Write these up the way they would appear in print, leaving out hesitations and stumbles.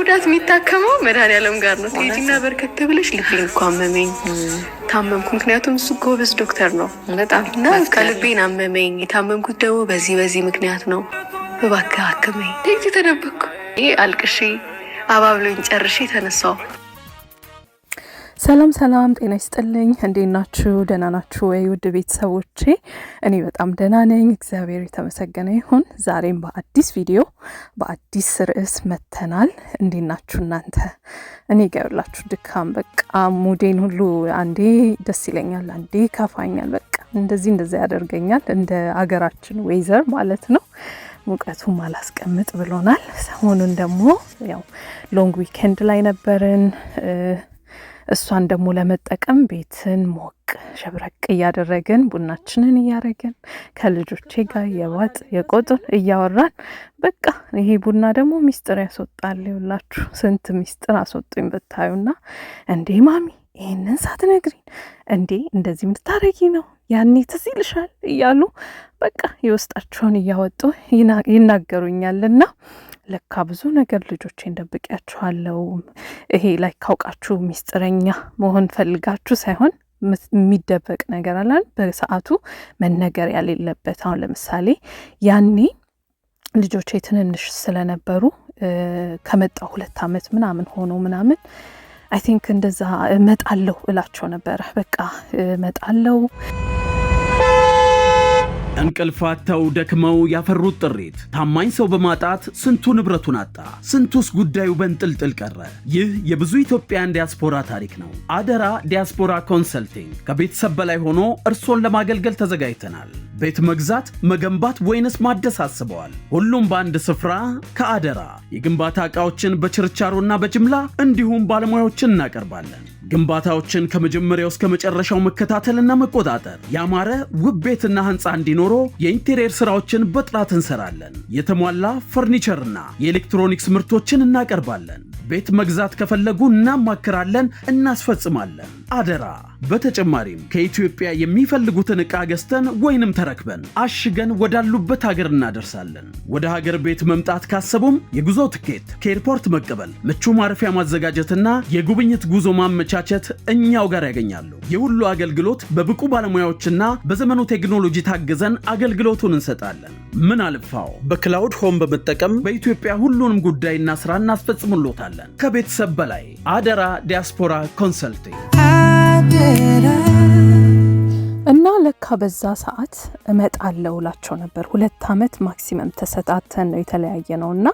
ጉዳት የሚታከመው መድኃኒዓለም ጋር ነው። ቴዲና በርከት ብለሽ ልቤን እኮ አመመኝ ታመምኩ። ምክንያቱም እሱ ጎበዝ ዶክተር ነው በጣም እና ከልቤን አመመኝ። የታመምኩት ደግሞ በዚህ ምክንያት ነው። እባክህ አክመኝ። ቴዲ ተደበቅኩ። ይሄ አልቅሼ አባብሎኝ ጨርሼ ተነሳው። ሰላም ጤና ይስጥልኝ። እንዴት ናችሁ? ደህና ናችሁ ወይ ውድ ቤተሰቦቼ? እኔ በጣም ደህና ነኝ፣ እግዚአብሔር የተመሰገነ ይሁን። ዛሬም በአዲስ ቪዲዮ በአዲስ ርዕስ መተናል። እንዴት ናችሁ እናንተ? እኔ ጋርላችሁ ድካም በቃ ሙዴን ሁሉ አንዴ ደስ ይለኛል፣ አንዴ ካፋኛል። በቃ እንደዚህ ያደርገኛል። እንደ አገራችን ዌዘር ማለት ነው። ሙቀቱም አላስቀምጥ ብሎናል። ሰሞኑን ደግሞ ያው ሎንግ ዊኬንድ ላይ ነበርን። እሷን ደግሞ ለመጠቀም ቤትን ሞቅ ሸብረቅ እያደረግን ቡናችንን እያረግን ከልጆቼ ጋር የዋጥ የቆጡን እያወራን በቃ ይሄ ቡና ደግሞ ሚስጥር ያስወጣል። ይውላችሁ ስንት ሚስጥር አስወጡኝ ብታዩና፣ እንዴ ማሚ ይሄንን ሳትነግሪን እንዴ እንደዚህ ምትታረጊ ነው ያኔ ትዝ ይልሻል እያሉ በቃ የውስጣቸውን እያወጡ ይናገሩኛልና ለካ ብዙ ነገር ልጆቼን ደብቂያችኋለሁ። ይሄ ላይ ካውቃችሁ ሚስጥረኛ መሆን ፈልጋችሁ ሳይሆን የሚደበቅ ነገር አለ በሰዓቱ መነገር ያሌለበት። አሁን ለምሳሌ ያኔ ልጆቼ ትንንሽ ስለነበሩ ከመጣሁ 2 ዓመት ምናምን ሆኖ ምናምን አይ ቲንክ እንደዛ እመጣለሁ እላቸው ነበረ። በቃ እመጣለሁ። እንቅልፋተው ደክመው ያፈሩት ጥሪት ታማኝ ሰው በማጣት ስንቱ ንብረቱን አጣ፣ ስንቱስ ጉዳዩ በእንጥልጥል ቀረ። ይህ የብዙ ኢትዮጵያን ዲያስፖራ ታሪክ ነው። አደራ ዲያስፖራ ኮንሰልቲንግ ከቤተሰብ በላይ ሆኖ እርሶን ለማገልገል ተዘጋጅተናል። ቤት መግዛት፣ መገንባት ወይንስ ማደስ አስበዋል? ሁሉም በአንድ ስፍራ ከአደራ። የግንባታ ዕቃዎችን በችርቻሮና በጅምላ እንዲሁም ባለሙያዎችን እናቀርባለን። ግንባታዎችን ከመጀመሪያው እስከ መጨረሻው መከታተልና መቆጣጠር፣ ያማረ ውብ ቤትና ህንፃ እንዲኖሮ የኢንቴሪየር ስራዎችን በጥራት እንሰራለን። የተሟላ ፈርኒቸርና የኤሌክትሮኒክስ ምርቶችን እናቀርባለን። ቤት መግዛት ከፈለጉ እናማክራለን፣ እናስፈጽማለን። አደራ። በተጨማሪም ከኢትዮጵያ የሚፈልጉትን ዕቃ ገዝተን ወይንም ተረክበን አሽገን ወዳሉበት ሀገር እናደርሳለን። ወደ ሀገር ቤት መምጣት ካሰቡም የጉዞ ትኬት ከኤርፖርት መቀበል፣ ምቹ ማረፊያ ማዘጋጀትና የጉብኝት ጉዞ ማመቻቸት እኛው ጋር ያገኛሉ። የሁሉ አገልግሎት በብቁ ባለሙያዎችና በዘመኑ ቴክኖሎጂ ታግዘን አገልግሎቱን እንሰጣለን። ምን አልፋው በክላውድ ሆም በመጠቀም በኢትዮጵያ ሁሉንም ጉዳይና ስራ እናስፈጽምሎታለን። ከቤተሰብ በላይ አደራ ዲያስፖራ ኮንሰልቲንግ። እና ለካ በዛ ሰዓት እመጣለሁ እላቸው ነበር። 2 ዓመት ማክሲመም ተሰጣተን ነው የተለያየ ነውና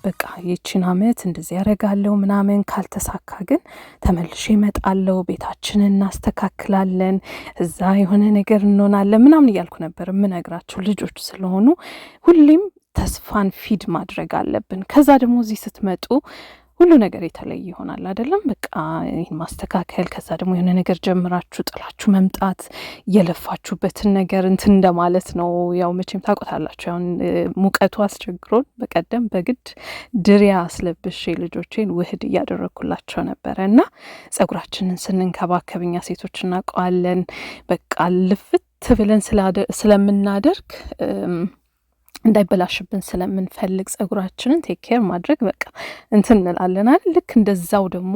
በቃ ይቺን ዓመት እንደዚህ ያረጋለሁ ምናምን ካልተሳካ ግን ተመልሼ እመጣለሁ፣ ቤታችንን እናስተካክላለን፣ እዛ የሆነ ነገር እንሆናለን ምናምን እያልኩ ነበር የምነግራቸው። ልጆች ስለሆኑ ሁሌም ተስፋን ፊድ ማድረግ አለብን። ከዛ ደግሞ እዚህ ስትመጡ ሁሉ ነገር የተለየ ይሆናል አይደለም? በቃ ይሄን ማስተካከል፣ ከዛ ደግሞ የሆነ ነገር ጀምራችሁ ጥላችሁ መምጣት፣ የለፋችሁበትን ነገር እንትን እንደማለት ነው። ያው መቼም ታውቁታላችሁ። አሁን ሙቀቱ አስቸግሮን በቀደም በግድ ድሪያ አስለብሼ ልጆቼን ውህድ እያደረኩላቸው ነበረ እና ጸጉራችንን ስንንከባከብኛ ሴቶች እናውቀዋለን። በቃ ልፍት ብለን ስለምናደርግ እንዳይበላሽብን ስለምንፈልግ ጸጉራችንን ቴክ ኬር ማድረግ በቃ እንትን እንላለን አይደል? ልክ እንደዛው ደግሞ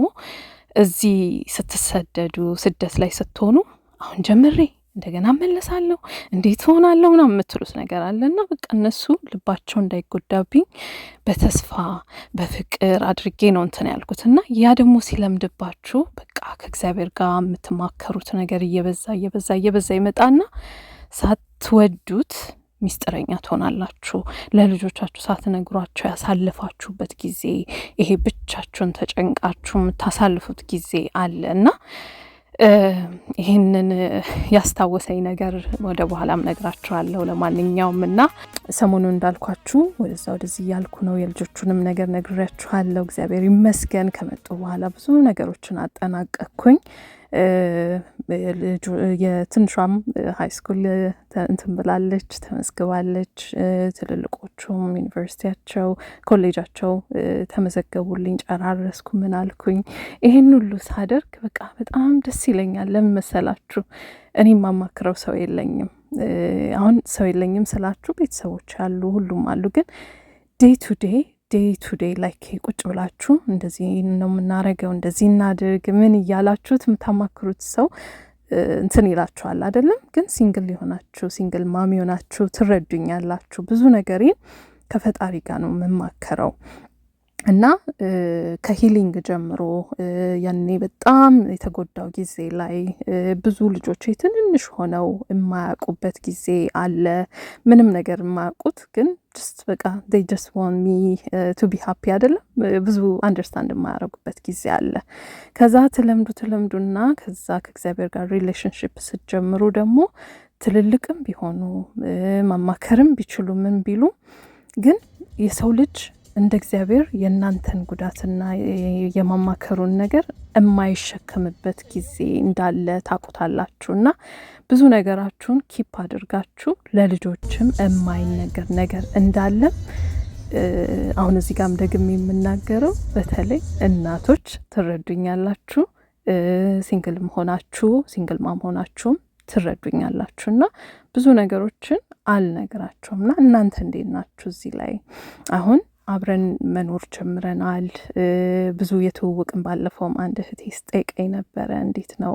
እዚህ ስትሰደዱ ስደት ላይ ስትሆኑ አሁን ጀምሬ እንደገና መለሳለሁ እንዴት ሆናለሁ ምናምን የምትሉት ነገር አለና በቃ እነሱ ልባቸው እንዳይጎዳብኝ በተስፋ በፍቅር አድርጌ ነው እንትን ያልኩትና ያ ደግሞ ሲለምድባችሁ በቃ ከእግዚአብሔር ጋር የምትማከሩት ነገር እየበዛ ይመጣና ሳትወዱት ሚስጥረኛ ትሆናላችሁ። ለልጆቻችሁ ሳትነግሯቸው ያሳልፋችሁበት ጊዜ፣ ይሄ ብቻችሁን ተጨንቃችሁ የምታሳልፉት ጊዜ አለ እና ይሄንን ያስታወሰኝ ነገር ወደ በኋላም ነግራችኋለሁ። ለማንኛውም እና ሰሞኑን እንዳልኳችሁ ወደዚህ እያልኩ ነው። የልጆቹንም ነገር ነግሬያችኋለሁ። እግዚአብሔር ይመስገን ከመጡ በኋላ ብዙ ነገሮችን አጠናቀቅኩኝ። የትንሿም ሃይ ስኩል እንትን ብላለች፣ ተመዝግባለች። ትልልቆቹም ዩኒቨርሲቲያቸው ኮሌጃቸው ተመዘገቡልኝ፣ ጨራረስኩ። ምን አልኩኝ ይሄን ሁሉ ሳደርግ በቃ በጣም ደስ ይለኛል። ለምን መሰላችሁ? እኔ ማማክረው ሰው የለኝም። አሁን ሰው የለኝም ስላችሁ ቤተሰቦች አሉ፣ ሁሉም አሉ። ግን ዴይ ቱ ዴይ ዴይ ቱ ዴይ ላይክ ቁጭ ብላችሁ እንደዚህ ነው የምናረገው እንደዚህ እናድርግ ምን እያላችሁት የምታማክሩት ሰው እንትን ይላችኋል አይደለም። ግን ሲንግል የሆናችሁ ሲንግል ማም የሆናችሁ ትረዱኛላችሁ። ብዙ ነገሬን ከፈጣሪ ጋር ነው የምማከረው እና ከሂሊንግ ጀምሮ ያኔ በጣም የተጎዳው ጊዜ ላይ ብዙ ልጆች ትንንሽ ሆነው የማያውቁበት ጊዜ አለ። ምንም ነገር የማያውቁት ግን just በቃ they just want me to be happy አይደለም። ብዙ አንደርስታንድ የማያደርጉበት ጊዜ አለ። ከዛ ትለምዱና ከዛ ከእግዚአብሔር ጋር ሪሌሽንሽፕ ስትጀምሩ ደግሞ ትልልቅም ቢሆኑ ማማከርም ቢችሉ ምን ቢሉ ግን የሰው ልጅ እንደ እግዚአብሔር የእናንተን ጉዳትና የማማከሩን ነገር የማይሸከምበት ጊዜ እንዳለ ታውቁታላችሁና ብዙ ነገራችሁን ኪፕ አድርጋችሁ ለልጆችም የማይነገር ነገር እንዳለ አሁን እዚህ ጋርም ደግሜ የምናገረው በተለይ እናቶች ትረዱኛላችሁ። ሲንግልም ሆናችሁ ሲንግል ማም ሆናችሁም ትረዱኛላችሁና ብዙ ነገሮችን አልነግራችሁምና እናንተ እንዴት ናችሁ? እዚህ ላይ አሁን አብረን መኖር ጀምረናል። ብዙ የተዋወቅን ባለፈውም አንድ እህቴ ስጠይቀኝ ነበረ እንዴት ነው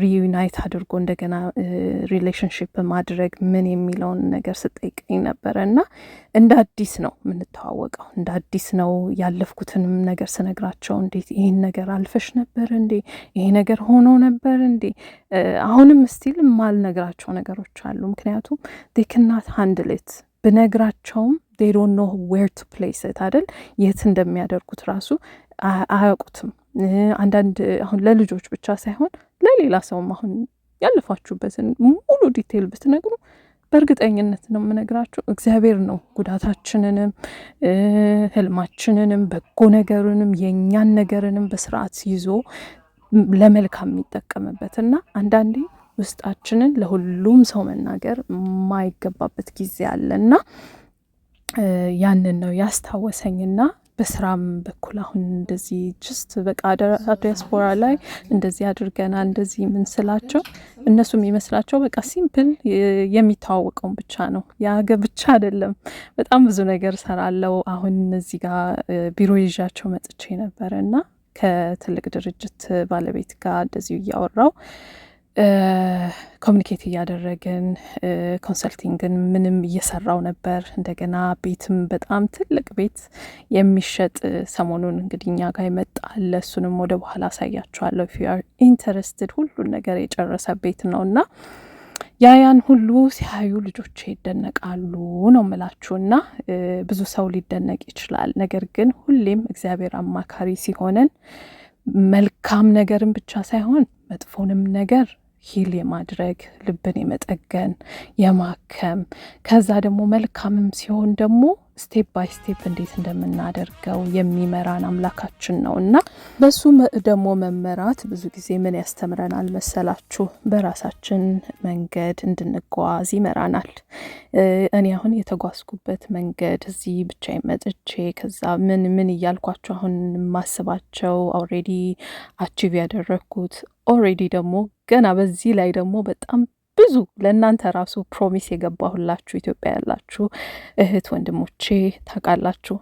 ሪዩናይት አድርጎ እንደገና ሪሌሽንሺፕ ማድረግ ምን የሚለውን ነገር ስጠይቀኝ ነበረ እና እንደ አዲስ ነው የምንተዋወቀው። እንደ አዲስ ነው ያለፍኩትንም ነገር ስነግራቸው እንዴት ይሄን ነገር አልፈሽ ነበር እንዴ ይሄ ነገር ሆኖ ነበር እንዴ አሁንም ስቲል ማልነግራቸው ነገሮች አሉ። ምክንያቱም they cannot handle it ብነግራቸውም they don't know where to place it አይደል የት እንደሚያደርጉት ራሱ አያውቁትም። አንዳንድ አሁን ለልጆች ብቻ ሳይሆን ለሌላ ሰውም አሁን ያለፋችሁበትን ሙሉ ዲቴል ብትነግሩ በእርግጠኝነት ነው የምነግራችሁ እግዚአብሔር ነው ጉዳታችንንም ህልማችንንም በጎ ነገሩንም የኛን ነገርንም በስርዓት ይዞ ለመልካም የሚጠቀምበትና አንዳንዴ ውስጣችንን ለሁሉም ሰው መናገር የማይገባበት ጊዜ አለና ያንን ነው ያስታወሰኝና በስራም በኩል አሁን እንደዚህ ጅስት በቃ ዲያስፖራ ላይ እንደዚህ አድርገናል እንደዚህ ምን ስላቸው እነሱም ይመስላቸው በቃ ሲምፕል የሚተዋወቀውን ብቻ ነው ያገ ብቻ አይደለም። በጣም ብዙ ነገር ሰራለው። አሁን እዚህ ጋር ቢሮ ይዣቸው መጥቼ ነበርና ከትልቅ ድርጅት ባለቤት ጋር እንደዚህ እያወራው ኮሚኒኬት እያደረግን ኮንሰልቲንግን ምንም እየሰራው ነበር። እንደገና ቤትም በጣም ትልቅ ቤት የሚሸጥ ሰሞኑን እንግዲህ እኛ ጋር ይመጣል። እሱንም ወደ በኋላ አሳያችኋለሁ if you are interested ሁሉን ነገር የጨረሰ ቤት ነውና ያን ሁሉ ሲያዩ ልጆች ይደነቃሉ ነው የምላችሁና ብዙ ሰው ሊደነቅ ይችላል። ነገር ግን ሁሌም እግዚአብሔር አማካሪ ሲሆነን መልካም ነገርን ብቻ ሳይሆን መጥፎንም ነገር ሂል የማድረግ ልብን የመጠገን የማከም ከዛ ደግሞ መልካምም ሲሆን ደግሞ ስቴፕ ባይ ስቴፕ እንዴት እንደምናደርገው የሚመራን አምላካችን ነው እና በሱ ደግሞ መመራት ብዙ ጊዜ ምን ያስተምረናል መሰላችሁ? በራሳችን መንገድ እንድንጓዝ ይመራናል። እኔ አሁን የተጓዝኩበት መንገድ እዚህ ብቻ መጥቼ ከዛ ምን እያልኳቸው አሁን ማስባቸው ኦልሬዲ አቺቭ ያደረግኩት ኦልሬዲ ደግሞ ገና በዚህ ላይ ደግሞ በጣም ብዙ ለእናንተ ራሱ ፕሮሚስ የገባሁላችሁ ኢትዮጵያ ያላችሁ እህት ወንድሞቼ ታውቃላችሁ።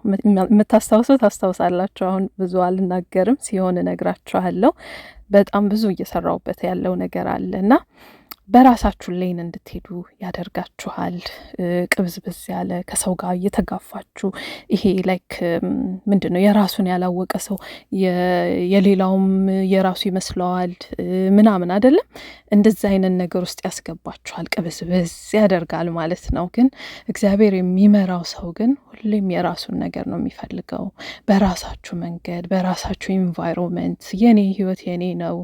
የምታስታውሱ ታስታውሳላችሁ። አሁን ብዙ አልናገርም፣ ሲሆን እነግራችኋለሁ። በጣም ብዙ እየሰራሁበት ያለው ነገር አለና በራሳችሁ ሌን እንድትሄዱ ያደርጋችኋል። ቅብዝብዝ ያለ ከሰው ጋር እየተጋፋችሁ ይሄ ላይክ ምንድነው የራሱን ያላወቀ ሰው የሌላውም የራሱ ይመስለዋል ምናምን አይደለም። እንደዚህ አይነት ነገር ውስጥ ያስገባችኋል፣ ቅብዝብዝ ያደርጋል ማለት ነው። ግን እግዚአብሔር የሚመራው ሰው ግን ሁሌም የራሱን ነገር ነው የሚፈልገው። በራሳችሁ መንገድ፣ በራሳችሁ ኢንቫይሮንመንት የኔ ህይወት የኔ ነው፣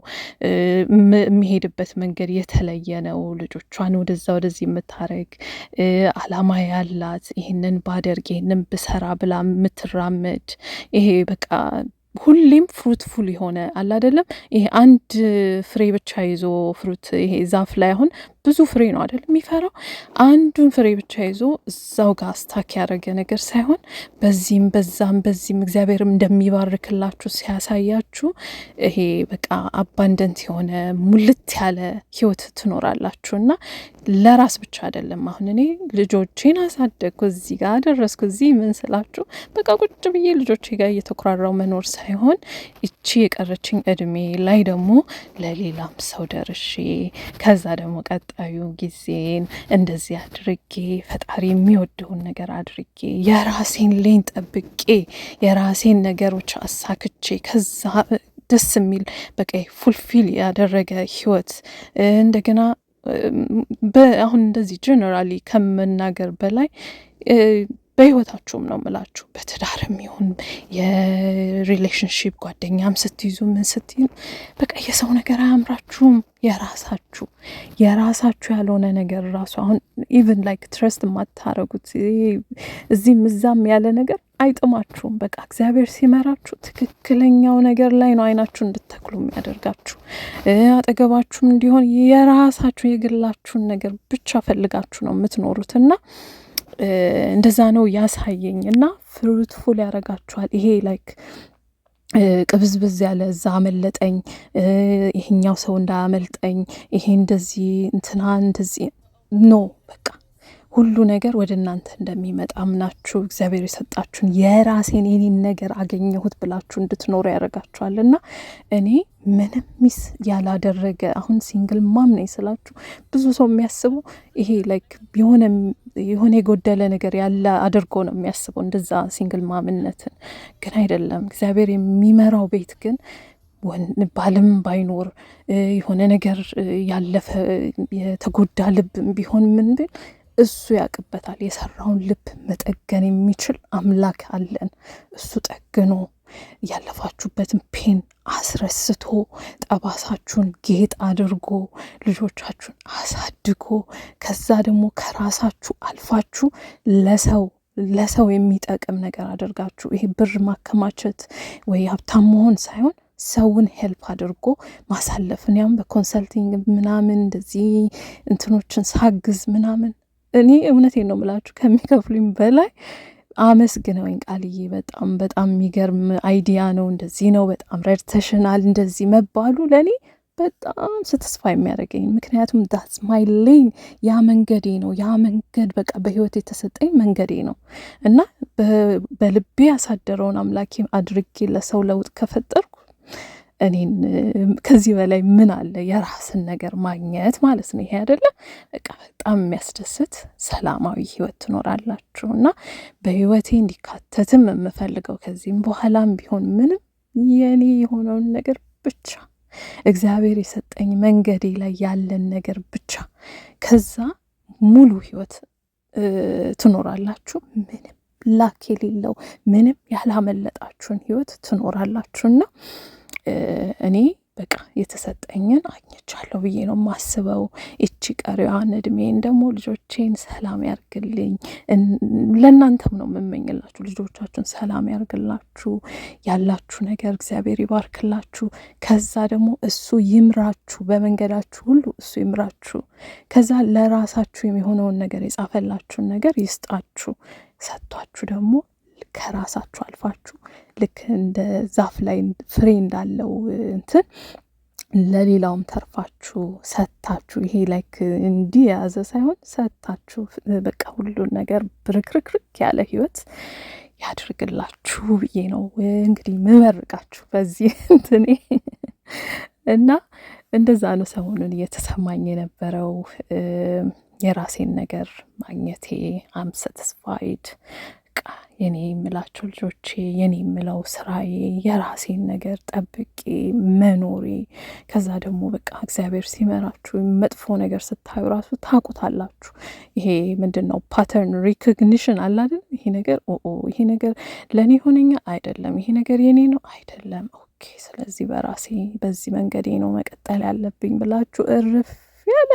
የሚሄድበት መንገድ የተለየ ነው። ልጆቿን ወደዛ ወደዚህ የምታረግ አላማ ያላት ይህንን ባደርግ ይህንን ብሰራ ብላ የምትራመድ ይሄ በቃ ሁሌም ፍሩትፉል የሆነ አለ አይደለም። ይሄ አንድ ፍሬ ብቻ ይዞ ፍሩት ይሄ ዛፍ ላይ አሁን ብዙ ፍሬ ነው አይደል የሚፈራው። አንዱን ፍሬ ብቻ ይዞ እዛው ጋር ስታክ ያደረገ ነገር ሳይሆን በዚህም በዚህም እግዚአብሔርም እንደሚባርክላችሁ ሲያሳያችሁ ይሄ በቃ አባንደንት የሆነ ሙልት ያለ ህይወት ትኖራላችሁ። እና ለራስ ብቻ አይደለም። አሁን እኔ ልጆቼን አሳደግኩ እዚህ ጋር ደረስኩ። እዚህ ምን ስላችሁ በቃ ቁጭ ብዬ ልጆቼ ጋር እየተኩራራው መኖር ሳይሆን እቺ የቀረችኝ እድሜ ላይ ደግሞ ለሌላም ሰው ደርሼ ከዛ ደግሞ ቀጣዩ ጊዜን እንደዚህ አድርጌ ፈጣሪ የሚወደውን ነገር አድርጌ የራሴን ሌን ጠብቄ የራሴን ነገሮች አሳክቼ ከዛ ደስ የሚል በቃ ፉልፊል ያደረገ ህይወት እንደገና አሁን እንደዚህ ጀነራሊ ከመናገር በላይ በህይወታችሁም ነው ምላችሁ በትዳርም ይሁን የሪሌሽንሺፕ ጓደኛም ስትይዙ ምን ስትይዙ በቃ የሰው ነገር አያምራችሁም። የራሳችሁ ያልሆነ ነገር ራሱ አሁን ኢቭን ላይክ ትረስት የማታረጉት እዚህም እዛም ያለ ነገር አይጥማችሁም። በቃ እግዚአብሔር ሲመራችሁ ትክክለኛው ነገር ላይ ነው አይናችሁ እንድትተክሉ የሚያደርጋችሁ። አጠገባችሁም እንዲሆን የራሳችሁ የግላችሁን ነገር ብቻ ፈልጋችሁ ነው የምትኖሩትና እንደዛ ነው ያሳየኝ እና ፍሩትፉል ያረጋችኋል። ይሄ ላይክ ቅብዝብዝ ያለ እዛ አመለጠኝ ይሄኛው ሰው እንዳያመልጠኝ ይሄ እንደዚህ እንትና እንደዚህ ኖ በቃ ሁሉ ነገር ወደ እናንተ እንደሚመጣ አምናችሁ እግዚአብሔር የሰጣችሁን የራሴን የኔን ነገር አገኘሁት ብላችሁ እንድትኖሩ ያደርጋችኋልና እኔ ምንም ሚስ ያላደረገ አሁን ሲንግል ማም ነኝ ስላችሁ ብዙ ሰው የሚያስበው ይሄ ላይክ የሆነ የጎደለ ነገር ያለ አድርጎ ነው የሚያስበው እንደዛ ሲንግል ማምነትን። ግን አይደለም። እግዚአብሔር የሚመራው ቤት ግን ባልም ባይኖር የሆነ ነገር ያለፈ የተጎዳ ልብም ቢሆን ምን ብል እሱ ያቅበታል። የሰራውን ልብ መጠገን የሚችል አምላክ አለን። እሱ ጠግኖ ያለፋችሁበትን ፔን አስረስቶ ጠባሳችሁን ጌጥ አድርጎ ልጆቻችሁን አሳድጎ ከዛ ደግሞ ከራሳችሁ አልፋችሁ ለሰው የሚጠቅም ነገር አድርጋችሁ ይሄ ብር ማከማቸት ወይ ሀብታም መሆን ሳይሆን ሰውን ሄልፕ አድርጎ ማሳለፍን ያም በኮንሰልቲንግ ምናምን እንደዚህ እንትኖችን ሳግዝ ምናምን እኔ እውነቴን ነው የምላችሁ ከሚከፍሉኝ በላይ አመስግነውኝ ቃልዬ በጣም የሚገርም አይዲያ ነው፣ እንደዚህ ነው፣ በጣም ረድተሽናል እንደዚህ መባሉ ለእኔ በጣም ስትስፋ የሚያደርገኝ። ምክንያቱም ዳትስ ማይ ሌን ያ መንገዴ ነው። ያ መንገድ በቃ በህይወት የተሰጠኝ መንገዴ ነው እና በልቤ ያሳደረውን አምላኬ አድርጌ ለሰው ለውጥ ከፈጠርኩ እኔን ከዚህ በላይ ምን አለ? የራስን ነገር ማግኘት ማለት ነው። ይሄ አይደለ በቃ በጣም የሚያስደስት ሰላማዊ ህይወት ትኖራላችሁ እና በህይወቴ እንዲካተትም የምፈልገው ከዚህም በኋላም ቢሆን ምንም የኔ የሆነውን ነገር ብቻ እግዚአብሔር የሰጠኝ መንገዴ ላይ ያለን ነገር ብቻ ከዛ ሙሉ ህይወት ትኖራላችሁ። ምንም ላክ የሌለው ምንም ያላመለጣችሁን ህይወት ትኖራላችሁና እኔ በቃ የተሰጠኝን አግኝቻለሁ ብዬ ነው ማስበው። እቺ ቀሪዋን እድሜን ደግሞ ልጆቼን ሰላም ያርግልኝ። ለእናንተም ነው የምመኝላችሁ። ልጆቻችሁን ሰላም ያርግላችሁ። ያላችሁ ነገር እግዚአብሔር ይባርክላችሁ። ከዛ ደግሞ እሱ ይምራችሁ፣ በመንገዳችሁ ሁሉ እሱ ይምራችሁ። ከዛ ለራሳችሁ የሚሆነውን ነገር የጻፈላችሁን ነገር ይስጣችሁ። ሰጥቷችሁ ደግሞ ከራሳችሁ አልፋችሁ ልክ እንደ ዛፍ ላይ ፍሬ እንዳለው እንትን ለሌላውም ተርፋችሁ ሰጥታችሁ ይሄ ላይክ እንዲህ የያዘ ሳይሆን ሰጥታችሁ በቃ ሁሉን ነገር ብርክርክርክ ያለ ህይወት ያድርግላችሁ ብዬ ነው እንግዲህ መመርቃችሁ በዚህ እንትኔ እና እንደዛ ነው ሰሞኑን እየተሰማኝ የነበረው። የራሴን ነገር ማግኘቴ አም ሳቲስፋይድ የኔ የምላቸው ልጆቼ የኔ የምለው ስራዬ የራሴን ነገር ጠብቄ መኖሬ ከዛ ደግሞ በቃ እግዚአብሔር ሲመራችሁ መጥፎ ነገር ስታዩ ራሱ ታውቁታላችሁ። ይሄ ምንድን ነው ፓተርን ሪኮግኒሽን አለ አይደል? ይሄ ነገር ለእኔ ሆነኛ አይደለም፣ ይሄ ነገር የኔ ነው አይደለም፣ ኦኬ ስለዚህ በራሴ በዚህ መንገዴ ነው መቀጠል ያለብኝ ብላችሁ እርፍ ያለ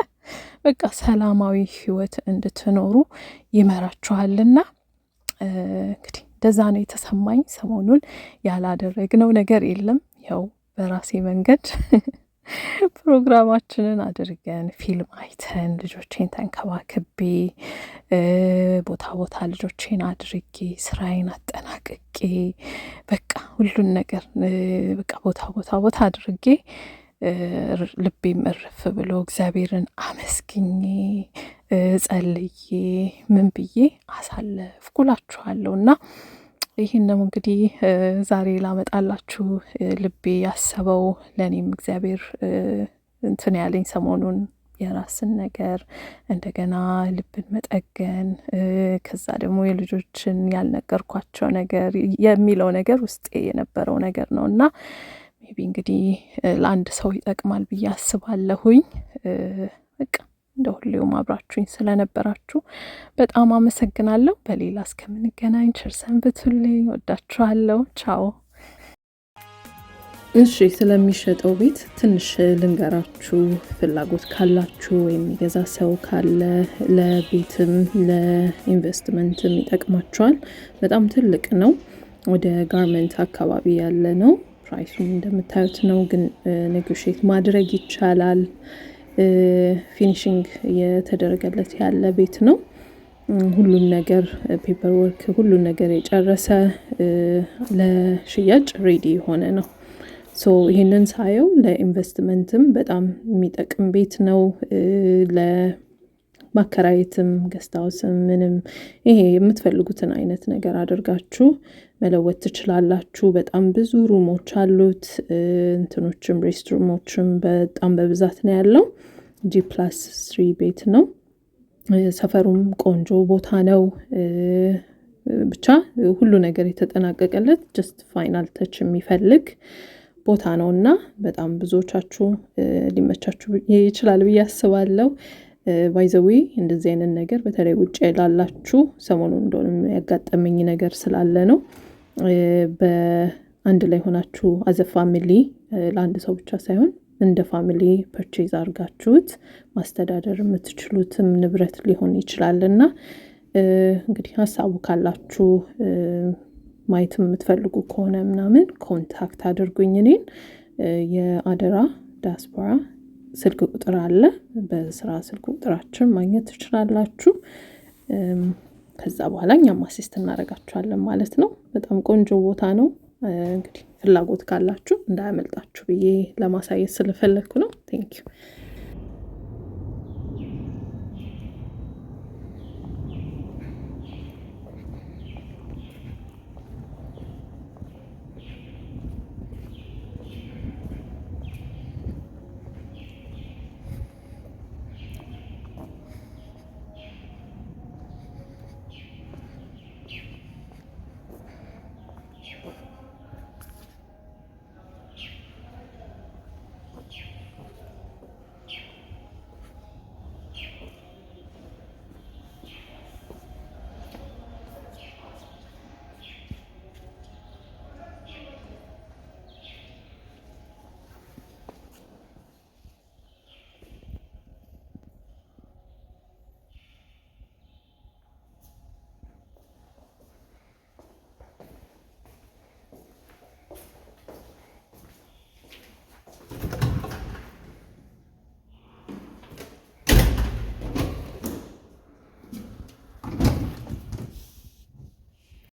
በቃ ሰላማዊ ህይወት እንድትኖሩ ይመራችኋልና እንግዲህ እንደዛ ነው የተሰማኝ። ሰሞኑን ያላደረግነው ነገር የለም። ያው በራሴ መንገድ ፕሮግራማችንን አድርገን ፊልም አይተን ልጆቼን ተንከባክቤ ቦታ ቦታ ልጆቼን አድርጌ ስራዬን አጠናቅቄ በቃ ሁሉን ነገር በቃ ቦታ አድርጌ ልቤም እርፍ ብሎ እግዚአብሔርን አመስግኜ ጸልዬ ምን ብዬ አሳለፍኩላችኋለሁ። እና ይህን ነው እንግዲህ ዛሬ ላመጣላችሁ ልቤ ያሰበው። ለእኔም እግዚአብሔር እንትን ያለኝ ሰሞኑን የራስን ነገር እንደገና ልብን መጠገን ከዛ ደግሞ የልጆችን ያልነገርኳቸው ነገር የሚለው ነገር ውስጤ የነበረው ነገር ነው እና ሜቢ እንግዲህ ለአንድ ሰው ይጠቅማል ብዬ አስባለሁኝ። በቃ እንደ ሁሌውም አብራችሁኝ ስለነበራችሁ በጣም አመሰግናለሁ። በሌላ እስከምንገናኝ ቸር ሰንብቱልኝ። ወዳችኋለሁ። ቻው። እሺ፣ ስለሚሸጠው ቤት ትንሽ ልንገራችሁ። ፍላጎት ካላችሁ ወይም የሚገዛ ሰው ካለ ለቤትም ለኢንቨስትመንትም ይጠቅማችኋል። በጣም ትልቅ ነው። ወደ ጋርመንት አካባቢ ያለ ነው። ፕራይሱም እንደምታዩት ነው፣ ግን ኔጎሽዬት ማድረግ ይቻላል። ፊኒሽንግ የተደረገለት ያለ ቤት ነው። ሁሉም ነገር ፔፐር ወርክ፣ ሁሉም ነገር የጨረሰ ለሽያጭ ሬዲ የሆነ ነው። ሶ ይሄንን ሳየው ለኢንቨስትመንትም በጣም የሚጠቅም ቤት ነው። ለማከራየትም ገስታውስም ምንም ይሄ የምትፈልጉትን አይነት ነገር አድርጋችሁ መለወጥ ትችላላችሁ። በጣም ብዙ ሩሞች አሉት። እንትኖችም ሬስትሩሞችም በጣም በብዛት ነው ያለው። G+3 ቤት ነው። ሰፈሩም ቆንጆ ቦታ ነው። ብቻ ሁሉ ነገር የተጠናቀቀለት ጀስት ፋይናል ተች የሚፈልግ ቦታ ነው እና በጣም ብዙዎቻችሁ ሊመቻችሁ ይችላል ብዬ አስባለሁ። ባይ ዘ ዌይ እንደዚህ አይነት ነገር በተለይ ውጭ ላላችሁ ሰሞኑን እንደሆነ ያጋጠመኝ ነገር ስላለ ነው። በአንድ ላይ ሆናችሁ አዘ ፋሚሊ ለአንድ ሰው ብቻ ሳይሆን እንደ ፋሚሊ ፐርቼዝ አድርጋችሁት ማስተዳደር የምትችሉትም ንብረት ሊሆን ይችላልና እንግዲህ ሀሳቡ ካላችሁ ማየት የምትፈልጉ ከሆነ ምናምን ኮንታክት አድርጉኝ እኔን። የአደራ ዲያስፖራ ስልክ ቁጥር አለ። በስራ ስልክ ቁጥራችን ማግኘት ትችላላችሁ። ከዛ በኋላ እኛም አሲስት እናደርጋችኋለን ማለት ነው። በጣም ቆንጆ ቦታ ነው። እንግዲህ ፍላጎት ካላችሁ እንዳያመልጣችሁ ብዬ ለማሳየት ስለፈለግኩ ነው። ቴንኪዩ።